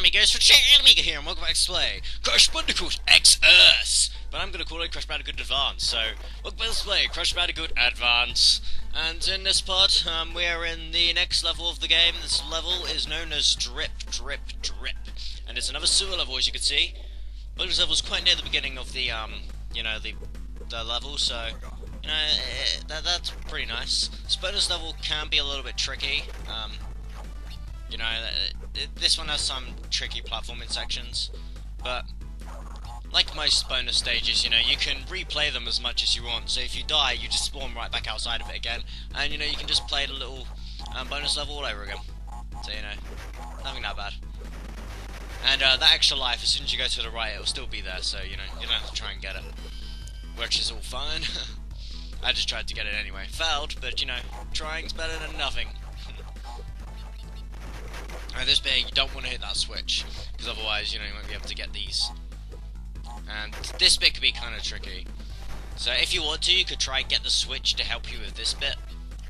amigos, RadiShineAmigo here, and welcome back to play Crash Bandicoot X Earth! But I'm gonna call it Crash Bandicoot Advance, so welcome back to play Crash Bandicoot Advance. And in this part, we are in the next level of the game. This level is known as Drip. And it's another sewer level, as you can see. But this level's quite near the beginning of the, the level, so, that's pretty nice. This bonus level can be a little bit tricky. This one has some tricky platforming sections, but like most bonus stages, you can replay them as much as you want. So if you die, you just spawn right back outside of it again, and you can just play the little bonus level all over again. So nothing that bad. And that extra life, as soon as you go to the right, it'll still be there. So you don't have to try and get it, which is all fine. I just tried to get it anyway. Failed, but trying's better than nothing. Now this bit, you don't want to hit that switch, because otherwise, you won't be able to get these. And this bit could be kind of tricky. So if you want to, you could try and get the switch to help you with this bit,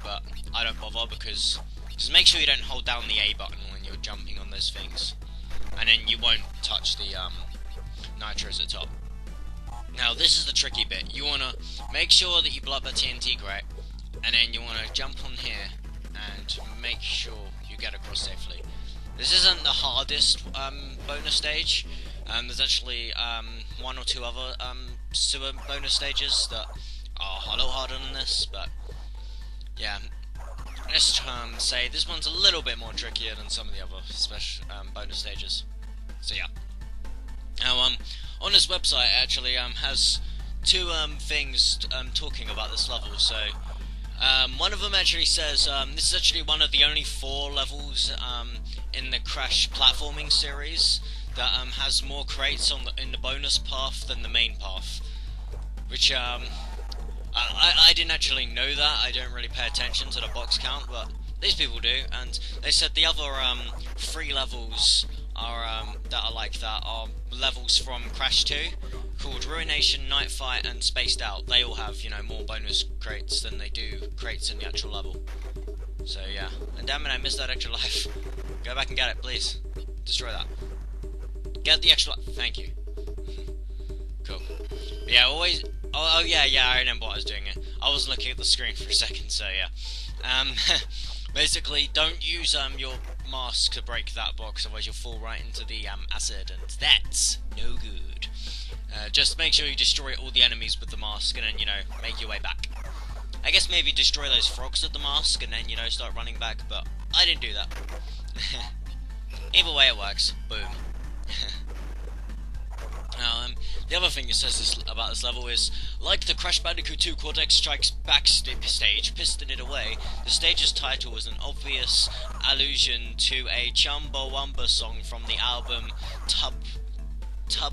but I don't bother, because just make sure you don't hold down the A button when you're jumping on those things, and then you won't touch the nitros at the top. Now this is the tricky bit. You want to make sure that you blow up the TNT crate, and then you want to jump on here and make sure you get across safely. This isn't the hardest bonus stage. There's actually one or two other sewer bonus stages that are a little harder than this, but yeah, let's say this one's a little bit more trickier than some of the other special bonus stages. So yeah. Now on this website it actually has two things talking about this level. So one of them actually says this is actually one of the only 4 levels in the Crash platforming series that has more crates in the bonus path than the main path, which I didn't actually know that. I don't really pay attention to the box count, but these people do, and they said the other 3 levels are that are like that are levels from Crash 2 called Ruination, Night Fight, and Spaced Out. They all have more bonus crates than they do crates in the actual level. So yeah, and damn it, I missed that extra life. Go back and get it, please. Destroy that. Get the extra life. Thank you. Cool. But yeah, always. Oh yeah, I remember what I was doing. I was looking at the screen for a second, so yeah. Basically, don't use your mask to break that box, otherwise you'll fall right into the acid, and that's no good. Just make sure you destroy all the enemies with the mask, and then make your way back. I guess maybe destroy those frogs with the mask, and then start running back. But I didn't do that. Either way, it works. Boom. Now, the other thing it says about this level is, like the Crash Bandicoot 2 Cortex Strikes Back stage, Piston It Away, the stage's title is an obvious allusion to a Chumbawamba song from the album Tub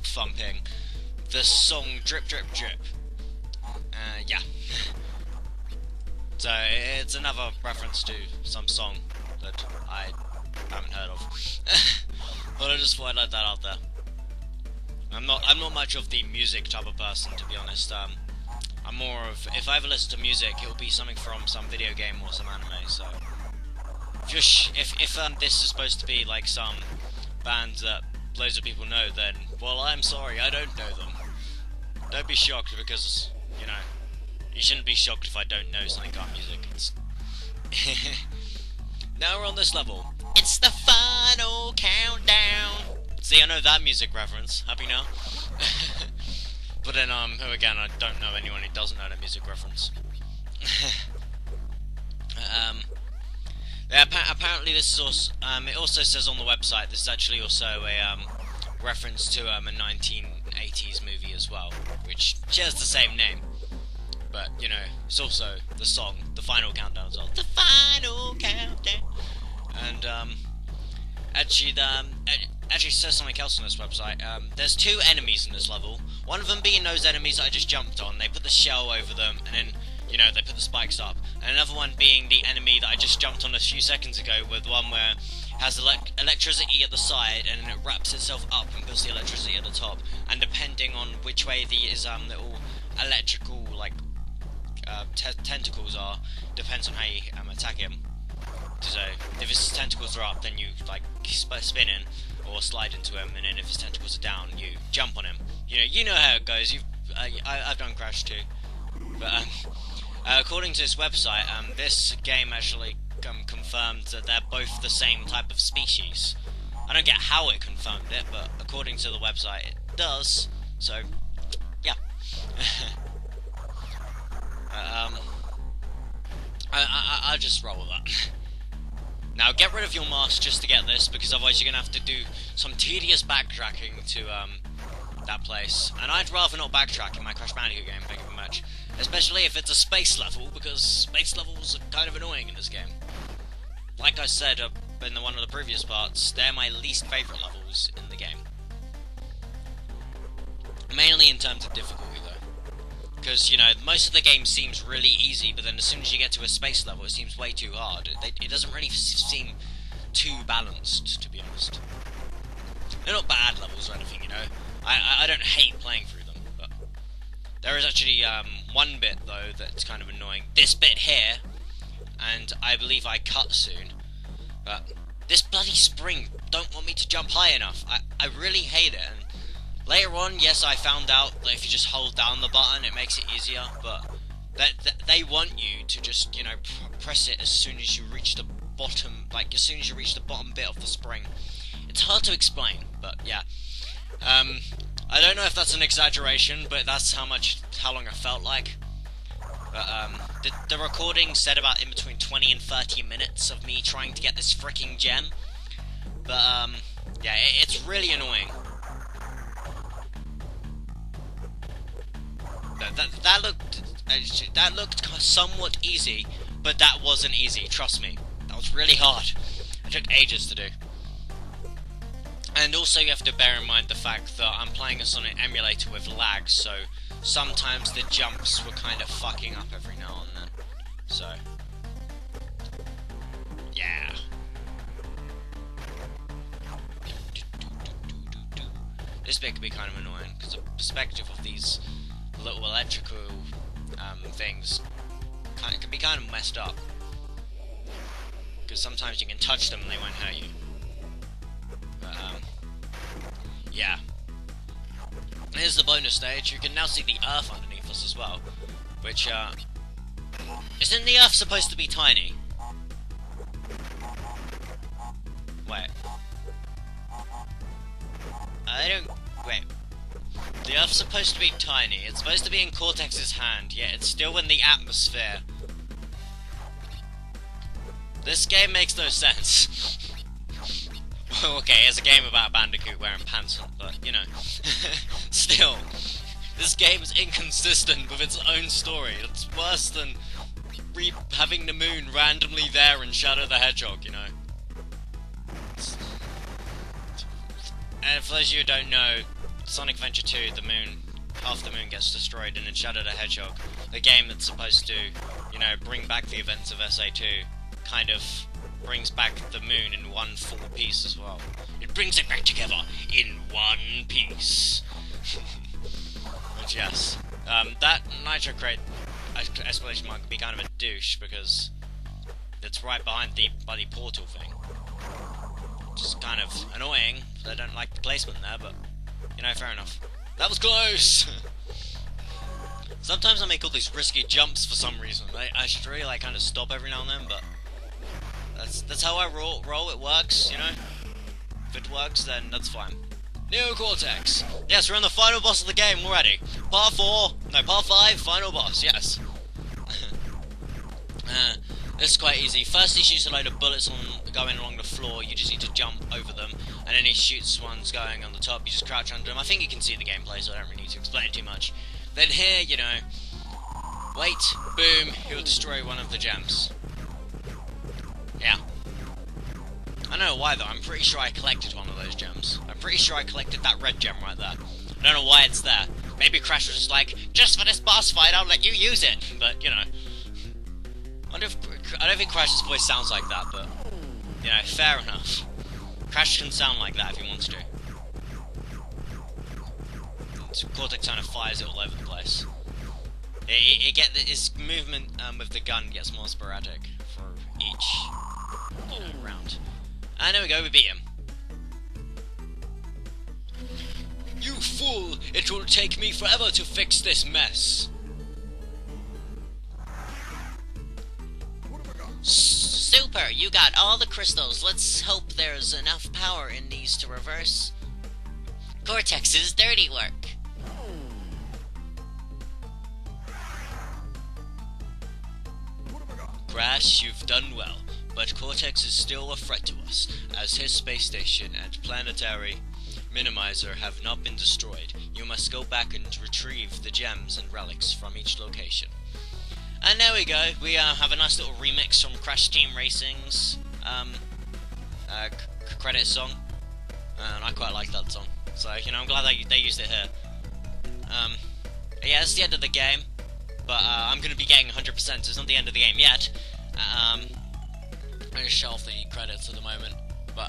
Thumping, the song Drip. Yeah. So, it's another reference to some song that I haven't heard of. But I just thought I'd let that out there. I'm not much of the music type of person, to be honest. I'm more of, if I ever listen to music, it'll be something from some video game or some anime. So if this is supposed to be like some band that loads of people know, then well, I'm sorry, I don't know them. Don't be shocked, because you shouldn't be shocked if I don't know something about music. Now we're on this level. It's the final countdown. See, I know that music reference. Happy now? But then, again, I don't know anyone who doesn't know that music reference. Yeah, apparently this is also, it also says on the website, this is actually also a, reference to, a 1980s movie as well, which shares the same name. But, it's also the song, The Final Countdown as well. The Final Countdown! And, actually says something else on this website. There's 2 enemies in this level. One of them being those enemies that I just jumped on. They put the shell over them, and then, they put the spikes up. And another one being the enemy that I just jumped on a few seconds ago, with one where it has electricity at the side, and then it wraps itself up and puts the electricity at the top. And depending on which way these little electrical, tentacles are, depends on how you attack him. So if his tentacles are up, then you spin in, or slide into him, and then if his tentacles are down, you jump on him. You know how it goes. I've done Crash too, but according to this website, this game actually confirmed that they're both the same type of species. I don't get how it confirmed it, but according to the website, it does. So, yeah. I'll just roll with that. Now, get rid of your mask just to get this, because otherwise you're going to have to do some tedious backtracking to that place. And I'd rather not backtrack in my Crash Bandicoot game, thank you very much. Especially if it's a space level, because space levels are kind of annoying in this game. Like I said in one of the previous parts, they're my least favourite levels in the game. Mainly in terms of difficulty, though. Because, most of the game seems really easy, but then as soon as you get to a space level, it seems way too hard. It doesn't really seem too balanced, to be honest. They're not bad levels or anything, I don't hate playing through them, but there is actually one bit, though, that's kind of annoying. This bit here, and I believe I cut soon, but this bloody spring don't want me to jump high enough. I really hate it, and later on, yes, I found out that if you just hold down the button, it makes it easier, but they want you to just, press it as soon as you reach the bottom, as soon as you reach the bottom bit of the spring. It's hard to explain, but yeah. I don't know if that's an exaggeration, but that's how long I felt like. But, the recording said about in between 20 and 30 minutes of me trying to get this freaking gem. But, yeah, it's really annoying. That looked somewhat easy, but that wasn't easy, trust me. That was really hard. It took ages to do. And also you have to bear in mind the fact that I'm playing this on an emulator with lag, so sometimes the jumps were kind of fucking up every now and then. So, yeah. This bit could be kind of annoying, because the perspective of these little electrical things can be kind of messed up. Because sometimes you can touch them and they won't hurt you. But, yeah. Here's the bonus stage. You can now see the Earth underneath us as well. Which, isn't the Earth supposed to be tiny? Wait. Wait. The Earth's supposed to be tiny. It's supposed to be in Cortex's hand, yet it's still in the atmosphere. This game makes no sense. Okay, it's a game about Bandicoot wearing pants on, but, still, this game is inconsistent with its own story. It's worse than having the moon randomly there in Shadow the Hedgehog, And for those of you who don't know, Sonic Adventure 2, half the moon gets destroyed, and in Shadow the Hedgehog, the game that's supposed to, bring back the events of SA2, kind of brings back the moon in one full piece as well. It brings it back together in one piece. Which, yes. That Nitro Crate exclamation mark could be kind of a douche, because it's right behind the bloody portal thing. Which is kind of annoying, I don't like the placement there, but, fair enough. That was close! Sometimes I make all these risky jumps for some reason. I should really, kind of stop every now and then, but that's how I roll, it works, If it works, then that's fine. Neo Cortex! Yes, we're on the final boss of the game already. Part 5, final boss, yes. This is quite easy. First he shoots a load of bullets going along the floor, you just need to jump over them, and then he shoots ones going on the top, you just crouch under them. I think you can see the gameplay, so I don't really need to explain too much. Then here, wait, boom, he'll destroy one of the gems. Yeah. I don't know why though, I'm pretty sure I collected one of those gems. I'm pretty sure I collected that red gem right there. I don't know why it's there. Maybe Crash was just like, just for this boss fight, I'll let you use it. But, I don't think Crash's voice sounds like that, but, fair enough. Crash can sound like that if he wants to. So Cortex kind of fires it all over the place. His movement with the gun gets more sporadic for each round. And there we go, we beat him. fool! It will take me forever to fix this mess. Super, you got all the crystals. Let's hope there's enough power in these to reverse Cortex's dirty work. Crash, you've done well, but Cortex is still a threat to us, as his space station and planetary minimizer have not been destroyed. You must go back and retrieve the gems and relics from each location. And there we go, we have a nice little remix from Crash Team Racing's credit song, and I quite like that song, so, you know, I'm glad they used it here. Yeah, that's the end of the game, but I'm going to be getting 100%, it's not the end of the game yet. I'm going to shelve the credits at the moment, but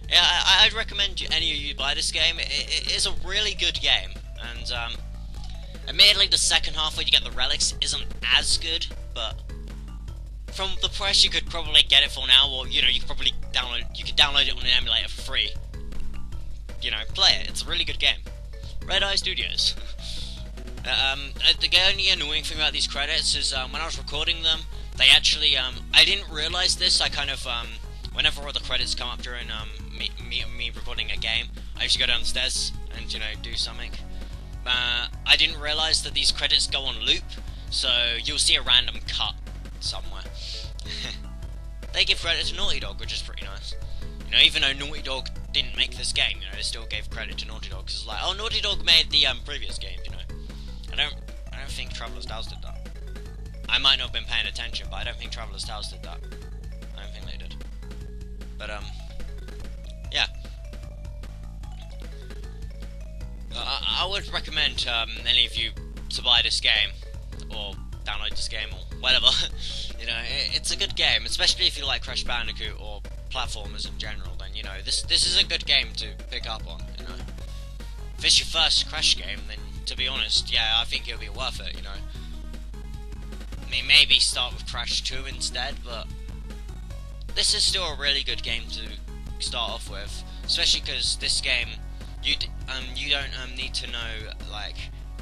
yeah, I'd recommend any of you buy this game. It is a really good game, and admittedly, the second half where you get the relics isn't as good, but from the price you could probably get it for now, or, you know, you could probably download it on an emulator for free. You know, play it. It's a really good game. Red Eye Studios. The only annoying thing about these credits is when I was recording them, they actually, I didn't realise this. I kind of, whenever all the credits come up during me recording a game, I usually go downstairs and, you know, do something. I didn't realise that these credits go on loop, so you'll see a random cut somewhere. They give credit to Naughty Dog, which is pretty nice. You know, even though Naughty Dog didn't make this game, you know, they still gave credit to Naughty Dog, because it's like, oh, Naughty Dog made the previous game, you know. I don't think Traveller's Tales did that. I might not have been paying attention, but I don't think Traveller's Tales did that. I don't think they did. But, yeah. I would recommend any of you to buy this game, or download this game, or whatever. You know, it's a good game, especially if you like Crash Bandicoot or platformers in general. Then, you know, this is a good game to pick up on. You know, if it's your first Crash game, then, to be honest, yeah, I think it'll be worth it. You know, I mean, maybe start with Crash 2 instead, but this is still a really good game to start off with, especially because this game, you don't need to know like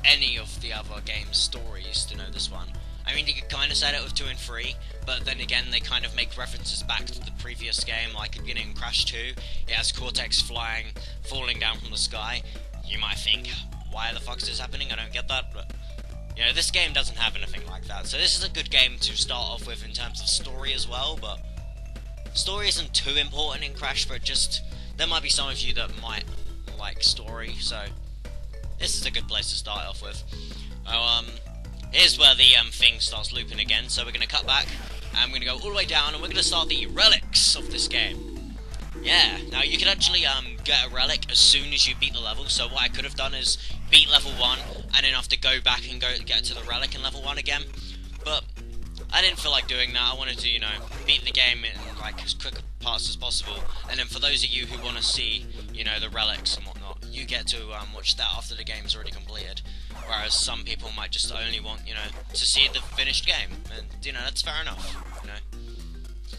any of the other game's stories to know this one. I mean, you could kind of set it with 2 and 3, but then again, they kind of make references back to the previous game, like at the beginning in Crash 2, it has Cortex falling down from the sky. You might think, why the fuck is this happening? I don't get that, but, you know, this game doesn't have anything like that, so this is a good game to start off with in terms of story as well, but story isn't too important in Crash, but just, there might be some of you that might like story, so this is a good place to start off with. Here's where the thing starts looping again, so we're going to cut back, and we're going to go all the way down, and we're going to start the relics of this game. Yeah, now you can actually get a relic as soon as you beat the level, so what I could have done is beat level 1, and then have to go back and get to the relic in level 1 again, but I didn't feel like doing that. I wanted to, you know, beat the game in like as quick parts as possible, and then for those of you who want to see, you know, the relics and whatnot, you get to watch that after the game's already completed, whereas some people might just only want, you know, to see the finished game, and, you know, that's fair enough, you know.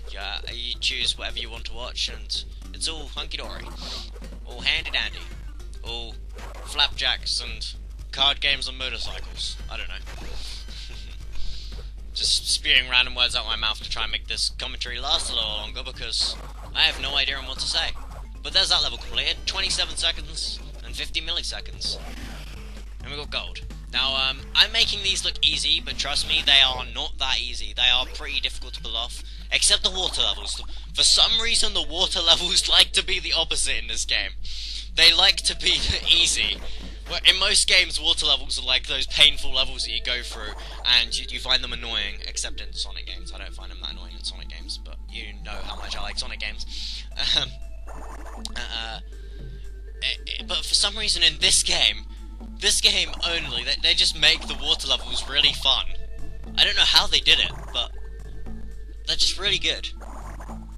Yeah, you choose whatever you want to watch, and it's all hunky-dory, all handy-dandy, all flapjacks and card games on motorcycles, I don't know. Just spewing random words out my mouth to try and make this commentary last a little longer, because I have no idea on what to say. But there's that level completed, 27 seconds and 50 milliseconds. And we got gold. Now, I'm making these look easy, but trust me, they are not that easy. They are pretty difficult to pull off, except the water levels. For some reason, the water levels like to be the opposite in this game. They like to be easy. In most games, water levels are like those painful levels that you go through, and you find them annoying, except in Sonic games. I don't find them that annoying in Sonic games, but you know how much I like Sonic games. But for some reason in this game only, they just make the water levels really fun. I don't know how they did it, but they're just really good.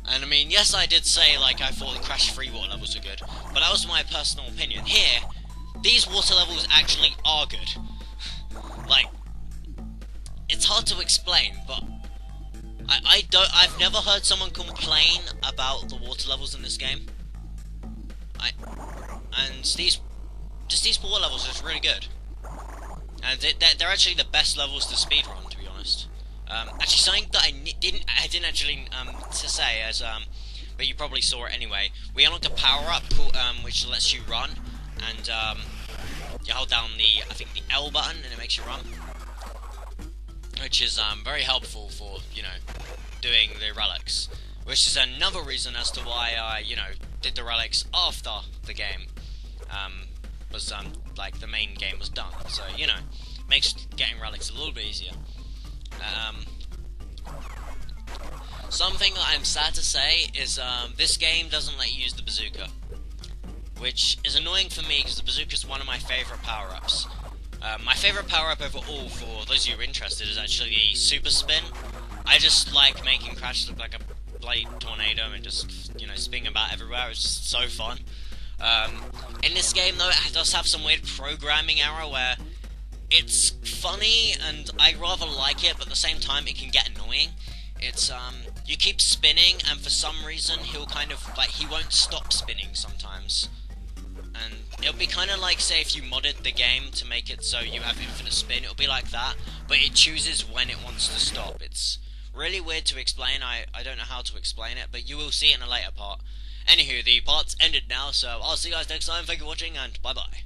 And I mean, yes, I did say, like, I thought the Crash 3 water levels were good, but that was my personal opinion. Here, these water levels actually are good. Like, it's hard to explain, but I've never heard someone complain about the water levels in this game. And these just these water levels are just really good. And they're actually the best levels to speedrun, to be honest. Actually, something that I didn't actually to say, but you probably saw it anyway. We unlocked a power up, which lets you run, and you hold down I think the L button, and it makes you run, which is very helpful for doing the relics. Which is another reason as to why I did the relics after the game was like the main game was done. So makes getting relics a little bit easier. Something that I'm sad to say is this game doesn't let you use the bazooka, which is annoying for me because the bazooka is one of my favourite power-ups. My favourite power-up overall, for those of you who are interested, is actually the super spin. I just like making Crash look like a bloody tornado and just spinning about everywhere. It's just so fun. In this game though, it does have some weird programming error where it's funny and I rather like it, but at the same time it can get annoying. It's you keep spinning and for some reason he'll kind of he won't stop spinning sometimes. And it'll be kind of like, say, if you modded the game to make it so you have infinite spin, it'll be like that, but it chooses when it wants to stop. It's really weird to explain. I don't know how to explain it, but you will see it in a later part. Anywho, the part's ended now, so I'll see you guys next time. Thank you for watching, and bye-bye.